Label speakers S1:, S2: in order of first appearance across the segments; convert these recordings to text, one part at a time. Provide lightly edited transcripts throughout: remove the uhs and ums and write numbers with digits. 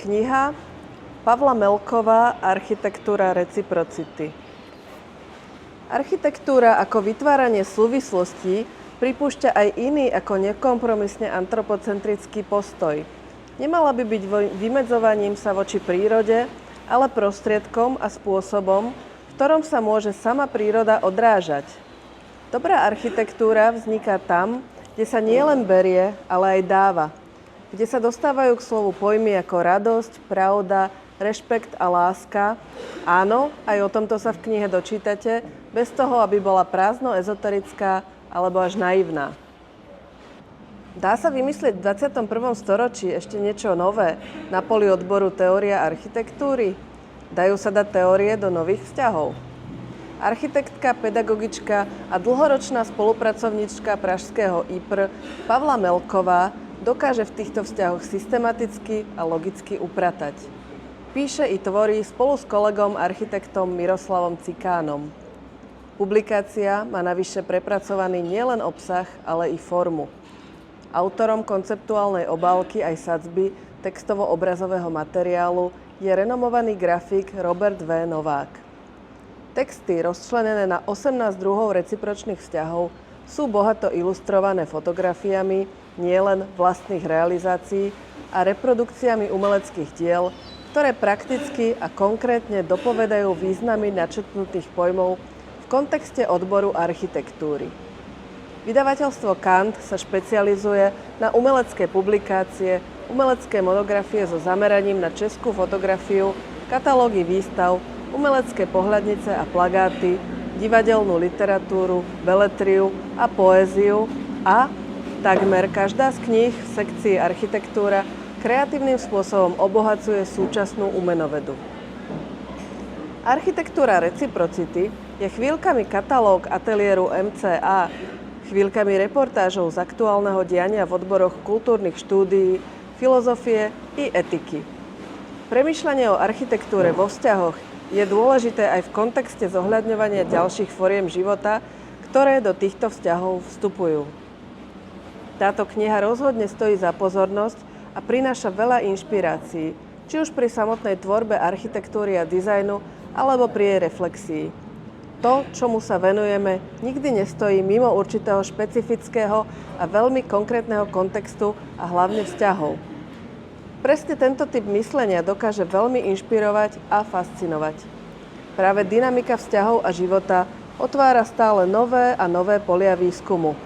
S1: Kniha Pavla Melková Architektúra reciprocity. Architektúra ako vytváranie súvislostí pripúšťa aj iný ako nekompromisne antropocentrický postoj. Nemala by byť vymedzovaním sa voči prírode, ale prostriedkom a spôsobom, v ktorom sa môže sama príroda odrážať. Dobrá architektúra vzniká tam, kde sa nielen berie, ale aj dáva. Kde sa dostávajú k slovu pojmy ako radosť, pravda, rešpekt a láska. Áno, aj o tomto sa v knihe dočítate, bez toho, aby bola prázdno ezoterická alebo až naivná. Dá sa vymyslieť v 21. storočí ešte niečo nové na poli odboru teória architektúry? Dajú sa dať teórie do nových vzťahov? Architektka, pedagogička a dlhoročná spolupracovníčka pražského IPR Pavla Melková dokáže v týchto vzťahoch systematicky a logicky upratať. Píše i tvorí spolu s kolegom architektom Miroslavom Cikánom. Publikácia má navyše prepracovaný nielen obsah, ale i formu. Autorom konceptuálnej obálky aj sadzby textovo-obrazového materiálu je renomovaný grafik Robert V. Novák. Texty rozčlenené na 18 druhov recipročných vzťahov sú bohato ilustrované fotografiami nielen vlastných realizácií a reprodukciami umeleckých diel, ktoré prakticky a konkrétne dopovedajú významy načrtnutých pojmov v kontexte odboru architektúry. Vydavateľstvo Kant sa špecializuje na umelecké publikácie, umelecké monografie so zameraním na českú fotografiu, katalógy výstav, umelecké pohľadnice a plagáty, divadelnú literatúru, beletriu a poéziu a takmer každá z kníh v sekcii architektúra kreatívnym spôsobom obohacuje súčasnú umenovedu. Architektúra reciprocity je chvíľkami katalóg ateliéru MCA, chvíľkami reportážov z aktuálneho diania v odboroch kultúrnych štúdií, filozofie i etiky. Premýšľanie o architektúre vo vzťahoch je dôležité aj v kontexte zohľadňovania ďalších foriem života, ktoré do týchto vzťahov vstupujú. Táto kniha rozhodne stojí za pozornosť a prináša veľa inšpirácií, či už pri samotnej tvorbe architektúry a dizajnu, alebo pri jej reflexii. To, čomu sa venujeme, nikdy nestojí mimo určitého špecifického a veľmi konkrétneho kontextu a hlavne vzťahov. Presne tento typ myslenia dokáže veľmi inšpirovať a fascinovať. Práve dynamika vzťahov a života otvára stále nové a nové polia výskumu.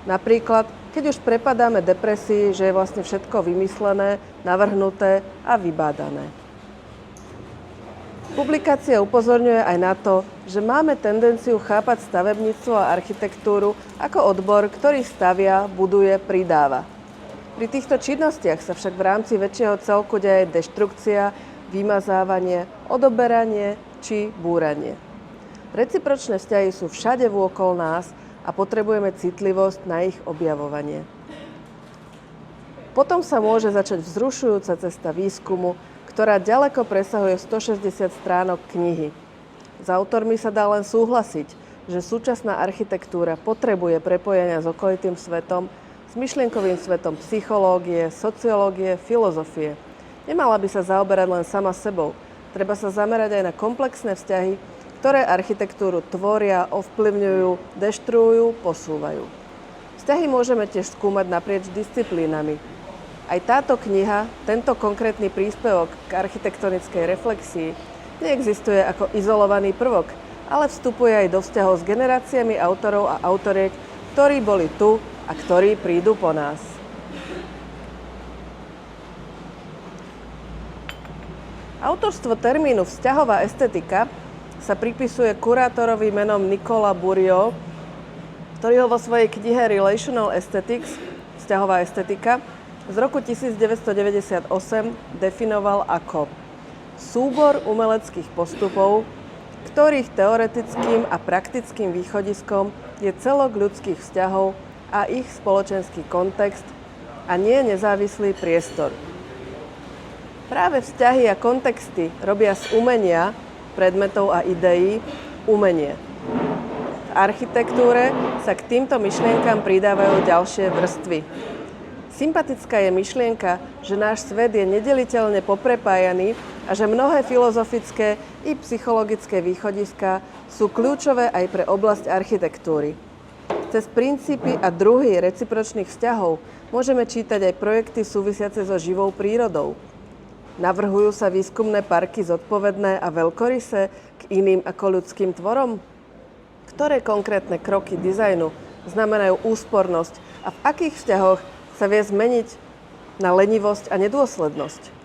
S1: Napríklad, keď už prepadáme depresii, že je vlastne všetko vymyslené, navrhnuté a vybádané. Publikácia upozorňuje aj na to, že máme tendenciu chápať stavebníctvo a architektúru ako odbor, ktorý stavia, buduje, pridáva. Pri týchto činnostiach sa však v rámci väčšieho celku deje deštrukcia, vymazávanie, odoberanie či búranie. Recipročné vzťahy sú všade vôkol nás a potrebujeme citlivosť na ich objavovanie. Potom sa môže začať vzrušujúca cesta výskumu, ktorá ďaleko presahuje 160 stránok knihy. S autormi sa dá len súhlasiť, že súčasná architektúra potrebuje prepojenia s okolitým svetom, s myšlienkovým svetom psychológie, sociológie, filozofie. Nemala by sa zaoberať len sama sebou. Treba sa zamerať aj na komplexné vzťahy, ktoré architektúru tvoria, ovplyvňujú, deštruujú, posúvajú. Vzťahy môžeme tiež skúmať naprieč disciplínami. Aj táto kniha, tento konkrétny príspevok k architektonickej reflexii neexistuje ako izolovaný prvok, ale vstupuje aj do vzťahov s generáciami autorov a autoriek, ktorí boli tu a ktorí prídu po nás. Autorstvo termínu vzťahová estetika sa pripisuje kurátorovi menom Nicolas Bourriaud, ktorý ho vo svojej knihe Relational Aesthetics, vzťahová estetika, z roku 1998 definoval ako súbor umeleckých postupov, ktorých teoretickým a praktickým východiskom je celok ľudských vzťahov a ich spoločenský kontext a nie nezávislý priestor. Práve vzťahy a kontexty robia z umenia, predmetov a ideí umenie. V architektúre sa k týmto myšlienkam pridávajú ďalšie vrstvy. Sympatická je myšlienka, že náš svet je nedeliteľne poprepájaný a že mnohé filozofické i psychologické východiská sú kľúčové aj pre oblasť architektúry. Cez princípy a druhy recipročných vzťahov môžeme čítať aj projekty súvisiace so živou prírodou. Navrhujú sa výskumné parky zodpovedné a veľkorysé k iným ako ľudským tvorom? Ktoré konkrétne kroky dizajnu znamenajú úspornosť a v akých vzťahoch sa vie zmeniť na lenivosť a nedôslednosť?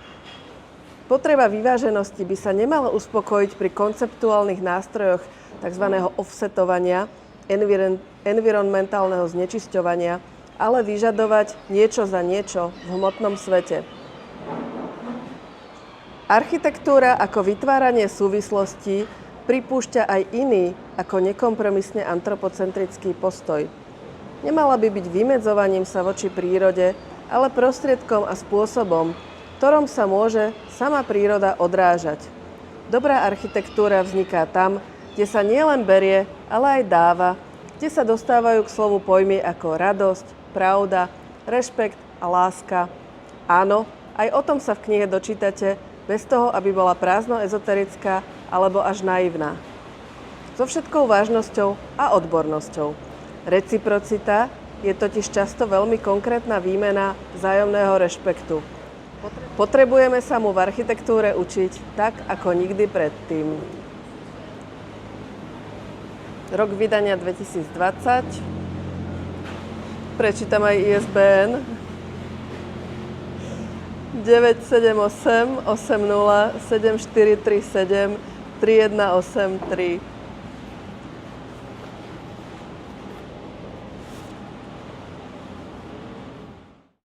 S1: Potreba vyváženosti by sa nemala uspokojiť pri konceptuálnych nástrojoch tzv. Offsetovania, environmentálneho znečisťovania, ale vyžadovať niečo za niečo v hmotnom svete. Architektúra ako vytváranie súvislostí pripúšťa aj iný ako nekompromisne antropocentrický postoj. Nemala by byť vymedzovaním sa voči prírode, ale prostriedkom a spôsobom, ktorom sa môže sama príroda odrážať. Dobrá architektúra vzniká tam, kde sa nielen berie, ale aj dáva, kde sa dostávajú k slovu pojmy ako radosť, pravda, rešpekt a láska. Áno, aj o tom sa v knihe dočítate, bez toho, aby bola prázdno ezoterická alebo až naivná. So všetkou vážnosťou a odbornosťou. Reciprocita je totiž často veľmi konkrétna výmena vzájomného rešpektu. Potrebujeme sa mu v architektúre učiť tak, ako nikdy predtým. Rok vydania 2020. Prečítam aj ISBN. 978 80 7437 3183